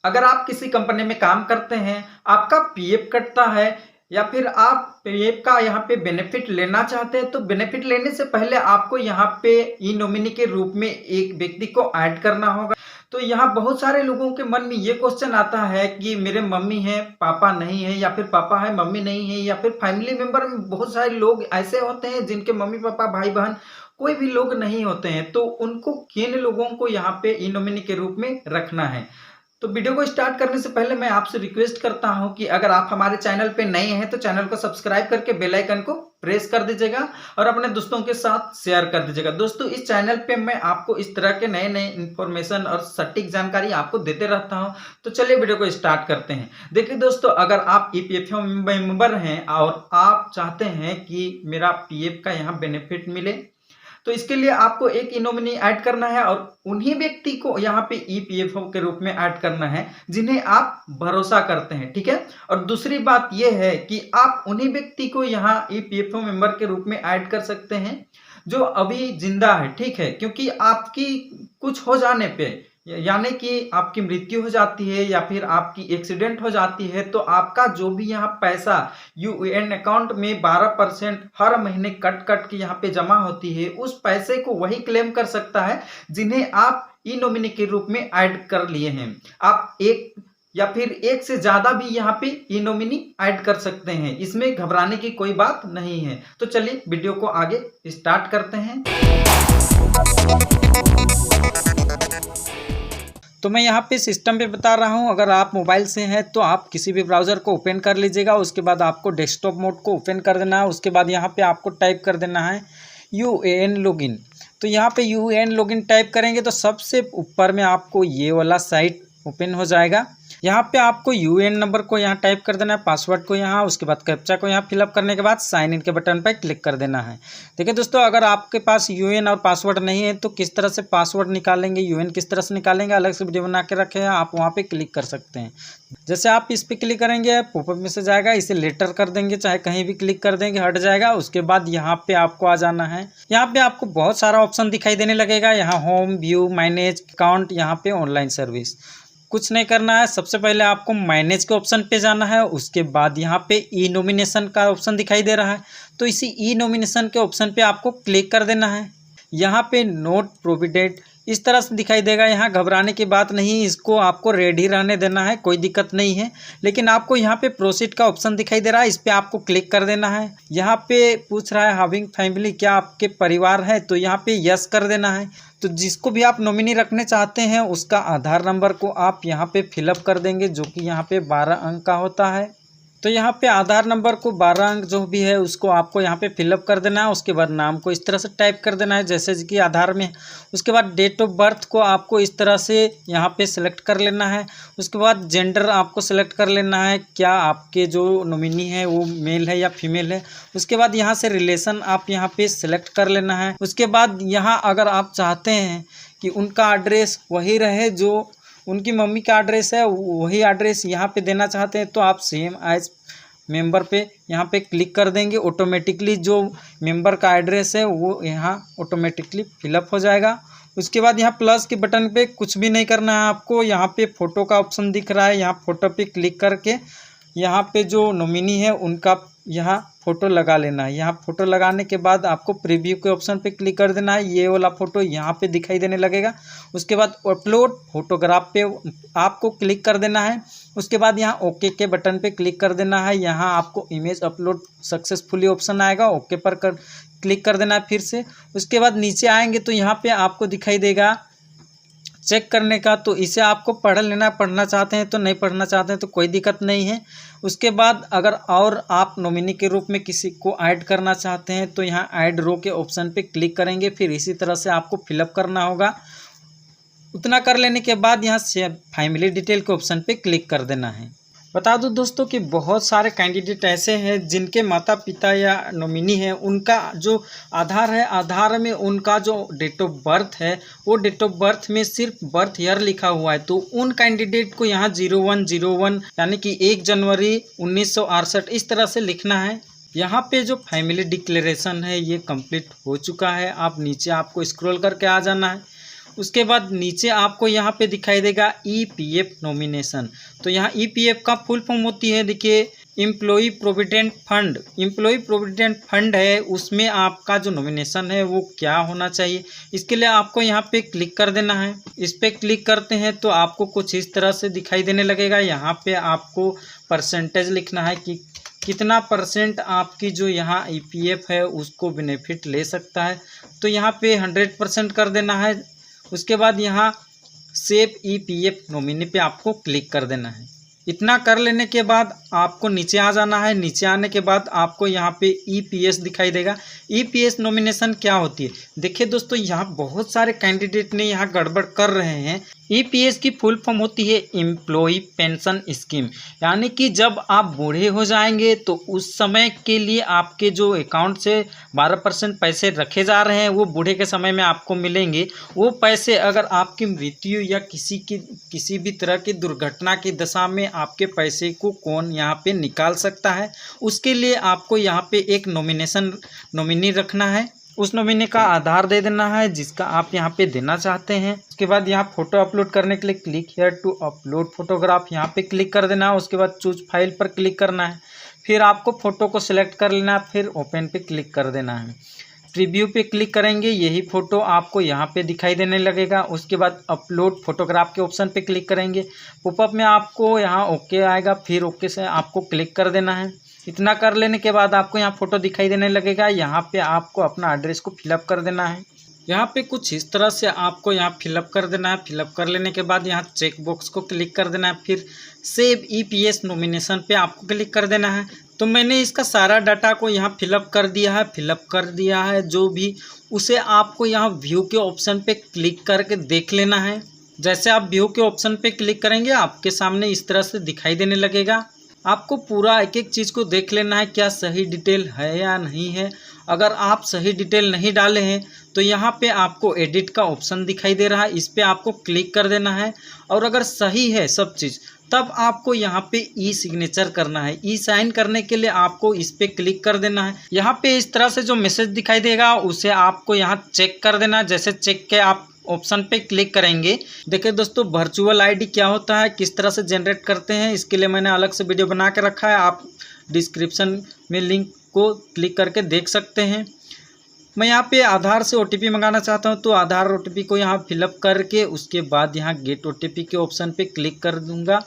अगर आप किसी कंपनी में काम करते हैं, आपका पीएफ कटता है या फिर आप पीएफ का यहाँ पे बेनिफिट लेना चाहते हैं, तो बेनिफिट लेने से पहले आपको यहाँ पे ई नॉमिनी के रूप में एक व्यक्ति को ऐड करना होगा। तो यहाँ बहुत सारे लोगों के मन में ये क्वेश्चन आता है कि मेरे मम्मी है, पापा नहीं है, या फिर पापा है मम्मी नहीं है, या फिर फैमिली मेंबर में बहुत सारे लोग ऐसे होते हैं जिनके मम्मी पापा भाई बहन कोई भी लोग नहीं होते हैं, तो उनको किन लोगों को यहाँ पे ई नॉमिनी के रूप में रखना है। तो वीडियो को स्टार्ट करने से पहले मैं आपसे रिक्वेस्ट करता हूं कि अगर आप हमारे चैनल पे नए हैं तो चैनल को सब्सक्राइब करके बेल आइकन को प्रेस कर दीजिएगा और अपने दोस्तों के साथ शेयर कर दीजिएगा। दोस्तों, इस चैनल पे मैं आपको इस तरह के नए नए इन्फॉर्मेशन और सटीक जानकारी आपको देते रहता हूं। तो चलिए वीडियो को स्टार्ट करते हैं। देखिए दोस्तों, अगर आप ईपीएफओ मेंबर हैं और आप चाहते हैं कि मेरा पीएफ का यहाँ बेनिफिट मिले, तो इसके लिए आपको एक ई नॉमिनी ऐड करना है और उन्हीं व्यक्ति को यहाँ पे ईपीएफओ के रूप में ऐड करना है जिन्हें आप भरोसा करते हैं, ठीक है। और दूसरी बात यह है कि आप उन्हीं व्यक्ति को यहाँ ईपीएफओ मेंबर के रूप में ऐड कर सकते हैं जो अभी जिंदा है, ठीक है। क्योंकि आपकी कुछ हो जाने पे, यानी कि आपकी मृत्यु हो जाती है या फिर आपकी एक्सीडेंट हो जाती है, तो आपका जो भी यहाँ पैसा यूएएन अकाउंट में 12% हर महीने कट के यहाँ पे जमा होती है, उस पैसे को वही क्लेम कर सकता है जिन्हें आप ई नॉमिनी के रूप में ऐड कर लिए हैं। आप एक या फिर एक से ज्यादा भी यहाँ पे ई नॉमिनी ऐड कर सकते हैं, इसमें घबराने की कोई बात नहीं है। तो चलिए वीडियो को आगे स्टार्ट करते हैं। तो मैं यहाँ पे सिस्टम पे बता रहा हूँ। अगर आप मोबाइल से हैं तो आप किसी भी ब्राउज़र को ओपन कर लीजिएगा। उसके बाद आपको डेस्कटॉप मोड को ओपन कर देना है। उसके बाद यहाँ पे आपको टाइप कर देना है यूएएन लॉगिन। तो यहाँ पे यूएएन लॉगिन टाइप करेंगे तो सबसे ऊपर में आपको ये वाला साइट ओपन हो जाएगा। यहाँ पे आपको यूएएन नंबर को यहाँ टाइप कर देना है, पासवर्ड को यहाँ, उसके बाद कैप्चा को यहाँ फिलअप करने के बाद साइन इन के बटन पर क्लिक कर देना है। देखिए दोस्तों, अगर आपके पास यूएएन और पासवर्ड नहीं है तो किस तरह से पासवर्ड निकालेंगे, यूएएन किस तरह से निकालेंगे, अलग से वीडियो बना के रखे हैं, आप वहाँ पे क्लिक कर सकते हैं। जैसे आप इस पर क्लिक करेंगे पॉपअप मैसेज आएगा, इसे लेटर कर देंगे, चाहे कहीं भी क्लिक कर देंगे हट जाएगा। उसके बाद यहाँ पे आपको आ जाना है। यहाँ पे आपको बहुत सारा ऑप्शन दिखाई देने लगेगा। यहाँ होम, व्यू, मैनेज अकाउंट, यहाँ पे ऑनलाइन सर्विस। कुछ नहीं करना है, सबसे पहले आपको मैनेज के ऑप्शन पे जाना है। उसके बाद यहाँ पे ई नॉमिनेशन का ऑप्शन दिखाई दे रहा है, तो इसी ई नॉमिनेशन के ऑप्शन पे आपको क्लिक कर देना है। यहाँ पे नोट प्रोविडेंट इस तरह से दिखाई देगा। यहाँ घबराने की बात नहीं, इसको आपको रेडी रहने देना है, कोई दिक्कत नहीं है। लेकिन आपको यहाँ पे प्रोसीड का ऑप्शन दिखाई दे रहा है, इस पर आपको क्लिक कर देना है। यहाँ पे पूछ रहा है हैविंग फैमिली, क्या आपके परिवार है, तो यहाँ पे यस कर देना है। तो जिसको भी आप नॉमिनी रखने चाहते हैं उसका आधार नंबर को आप यहाँ पे फिलअप कर देंगे, जो कि यहाँ पे 12 अंक का होता है। तो यहाँ पे आधार नंबर को 12 अंक जो भी है उसको आपको यहाँ पे फिलअप कर देना है। उसके बाद नाम को इस तरह से टाइप कर देना है जैसे कि आधार में। उसके बाद डेट ऑफ बर्थ को आपको इस तरह से यहाँ पे सिलेक्ट कर लेना है। उसके बाद जेंडर आपको सिलेक्ट कर लेना है, क्या आपके जो नॉमिनी है वो मेल है या फीमेल है। उसके बाद यहाँ से रिलेशन आप यहाँ पे सिलेक्ट कर लेना है। उसके बाद यहाँ अगर आप चाहते हैं कि उनका एड्रेस वही रहे जो उनकी मम्मी का एड्रेस है, वही एड्रेस यहाँ पे देना चाहते हैं, तो आप सेम एज मेंबर पे यहाँ पे क्लिक कर देंगे। ऑटोमेटिकली जो मेंबर का एड्रेस है वो यहाँ ऑटोमेटिकली फिलअप हो जाएगा। उसके बाद यहाँ प्लस के बटन पे कुछ भी नहीं करना है आपको। यहाँ पे फ़ोटो का ऑप्शन दिख रहा है, यहाँ फ़ोटो पे क्लिक करके यहाँ पे जो नॉमिनी है उनका यहाँ फ़ोटो लगा लेना है। यहाँ फ़ोटो लगाने के बाद आपको प्रीव्यू के ऑप्शन पे क्लिक कर देना है, ये वाला फ़ोटो यहाँ पे दिखाई देने लगेगा। उसके बाद अपलोड फोटोग्राफ पे आपको क्लिक कर देना है। उसके बाद यहाँ ओके के बटन पे क्लिक कर देना है। यहाँ आपको इमेज अपलोड सक्सेसफुली ऑप्शन आएगा, ओके पर क्लिक कर देना है फिर से। उसके बाद नीचे आएंगे तो यहाँ पे आपको दिखाई देगा चेक करने का, तो इसे आपको पढ़ लेना। पढ़ना चाहते हैं तो, नहीं पढ़ना चाहते हैं तो कोई दिक्कत नहीं है। उसके बाद अगर और आप नॉमिनी के रूप में किसी को ऐड करना चाहते हैं तो यहाँ ऐड रो के ऑप्शन पे क्लिक करेंगे, फिर इसी तरह से आपको फिलअप करना होगा। उतना कर लेने के बाद यहाँ से फैमिली डिटेल के ऑप्शन पे क्लिक कर देना है। बता दूं दोस्तों कि बहुत सारे कैंडिडेट ऐसे हैं जिनके माता पिता या नॉमिनी हैं, उनका जो आधार है, आधार में उनका जो डेट ऑफ बर्थ है वो डेट ऑफ बर्थ में सिर्फ बर्थ ईयर लिखा हुआ है। तो उन कैंडिडेट को यहाँ 0101 यानी कि 1 जनवरी 1968 इस तरह से लिखना है। यहाँ पे जो फैमिली डिक्लेरेशन है ये कंप्लीट हो चुका है। आप नीचे आपको स्क्रॉल करके आ जाना है। उसके बाद नीचे आपको यहाँ पे दिखाई देगा EPF नॉमिनेशन। तो यहाँ EPF का फुल फॉर्म होती है, देखिए employee provident fund. Employee provident fund है, उसमें आपका जो नॉमिनेशन है वो क्या होना चाहिए, इसके लिए आपको यहाँ पे क्लिक कर देना है। इस पर क्लिक करते हैं तो आपको कुछ इस तरह से दिखाई देने लगेगा। यहाँ पे आपको परसेंटेज लिखना है कि कितना परसेंट आपकी जो यहाँ EPF है उसको बेनिफिट ले सकता है। तो यहाँ पे 100% कर देना है। उसके बाद यहाँ सेव EPF नॉमिनी पे आपको क्लिक कर देना है। इतना कर लेने के बाद आपको नीचे आ जाना है। नीचे आने के बाद आपको यहाँ पे EPS दिखाई देगा। EPS नॉमिनेशन क्या होती है, देखिए दोस्तों यहाँ बहुत सारे कैंडिडेट ने यहाँ गड़बड़ कर रहे हैं। EPS की फुल फॉर्म होती है एम्प्लॉई पेंशन स्कीम, यानी कि जब आप बूढ़े हो जाएंगे तो उस समय के लिए आपके जो अकाउंट से 12% पैसे रखे जा रहे हैं वो बूढ़े के समय में आपको मिलेंगे। वो पैसे अगर आपकी मृत्यु या किसी भी तरह की दुर्घटना की दशा में आपके पैसे को कौन यहाँ पे निकाल सकता है, उसके लिए आपको यहाँ पे एक नॉमिनी रखना है। उस नॉमिनी का आधार दे देना है जिसका आप यहाँ पे देना चाहते हैं। उसके बाद यहाँ फोटो अपलोड करने के लिए click here to upload photograph, यहाँ पे क्लिक कर देना है। उसके बाद चूज फाइल पर क्लिक करना है, फिर आपको फ़ोटो को सिलेक्ट कर लेना है, फिर ओपन पे क्लिक कर देना है। प्रीव्यू पे क्लिक करेंगे, यही फ़ोटो आपको यहाँ पे दिखाई देने लगेगा। उसके बाद अपलोड फोटोग्राफ के ऑप्शन पे क्लिक करेंगे, पॉपअप में आपको यहाँ ओके आएगा, फिर ओके से आपको क्लिक कर देना है। इतना कर लेने के बाद आपको यहाँ फ़ोटो दिखाई देने लगेगा। यहाँ पे आपको अपना एड्रेस को फिलअप कर देना है। यहाँ पे कुछ इस तरह से आपको यहाँ फिलअप कर देना है। फिलअप कर लेने के बाद यहाँ चेक बॉक्स को क्लिक कर देना है, फिर सेव EPS नॉमिनेशन पे आपको क्लिक कर देना है। तो मैंने इसका सारा डाटा को यहाँ फिलअप कर दिया है जो भी, उसे आपको यहाँ व्यू के ऑप्शन पे क्लिक करके देख लेना है। जैसे आप व्यू के ऑप्शन पे क्लिक करेंगे आपके सामने इस तरह से दिखाई देने लगेगा। आपको पूरा एक एक चीज़ को देख लेना है, क्या सही डिटेल है या नहीं है। अगर आप सही डिटेल नहीं डाले हैं तो यहाँ पे आपको एडिट का ऑप्शन दिखाई दे रहा है, इस पर आपको क्लिक कर देना है। और अगर सही है सब चीज़ तब आपको यहाँ पे ई सिग्नेचर करना है। ई साइन करने के लिए आपको इस पर क्लिक कर देना है। यहाँ पे इस तरह से जो मैसेज दिखाई देगा उसे आपको यहाँ चेक कर देना है। जैसे चेक के आप ऑप्शन पे क्लिक करेंगे, देखिए दोस्तों वर्चुअल आईडी क्या होता है, किस तरह से जनरेट करते हैं, इसके लिए मैंने अलग से वीडियो बना के रखा है, आप डिस्क्रिप्शन में लिंक को क्लिक करके देख सकते हैं। मैं यहाँ पे आधार से OTP मंगाना चाहता हूँ तो आधार OTP को यहाँ फिलअप करके उसके बाद यहाँ गेट OTP के ऑप्शन पे क्लिक कर दूंगा।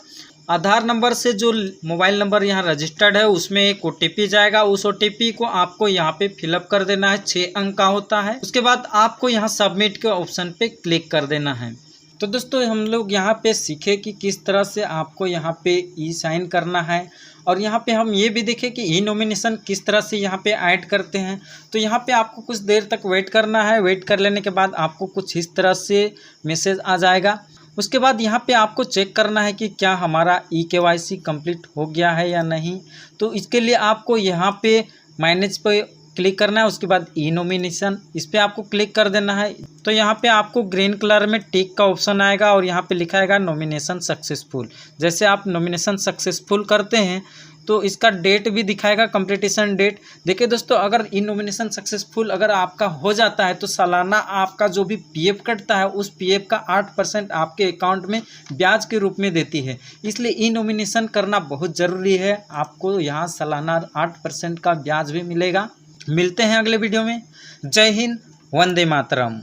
आधार नंबर से जो मोबाइल नंबर यहाँ रजिस्टर्ड है उसमें एक OTP जाएगा, उस OTP को आपको यहाँ पे फिलअप कर देना है, 6 अंक का होता है। उसके बाद आपको यहाँ सबमिट के ऑप्शन पे क्लिक कर देना है। तो दोस्तों हम लोग यहाँ पे सीखे कि किस तरह से आपको यहाँ पे ई साइन करना है, और यहाँ पे हम ये भी देखें कि ई नॉमिनेशन किस तरह से यहाँ पे ऐड करते हैं। तो यहाँ पे आपको कुछ देर तक वेट करना है। वेट कर लेने के बाद आपको कुछ इस तरह से मैसेज आ जाएगा। उसके बाद यहाँ पे आपको चेक करना है कि क्या हमारा EKYC कंप्लीट हो गया है या नहीं। तो इसके लिए आपको यहाँ पे मैनेज पे क्लिक करना है। उसके बाद ई नॉमिनेशन, इस पर आपको क्लिक कर देना है। तो यहाँ पे आपको ग्रीन कलर में टिक का ऑप्शन आएगा और यहाँ पे लिखा आएगा नॉमिनेशन सक्सेसफुल। जैसे आप नॉमिनेशन सक्सेसफुल करते हैं तो इसका डेट भी दिखाएगा, कंप्लीटेशन डेट। देखिए दोस्तों अगर ई नॉमिनेशन सक्सेसफुल अगर आपका हो जाता है तो सालाना आपका जो भी PF कटता है उस PF का 8% आपके अकाउंट में ब्याज के रूप में देती है। इसलिए ई नॉमिनेशन करना बहुत ज़रूरी है, आपको यहाँ सालाना 8% का ब्याज भी मिलेगा। मिलते हैं अगले वीडियो में। जय हिंद, वंदे मातरम।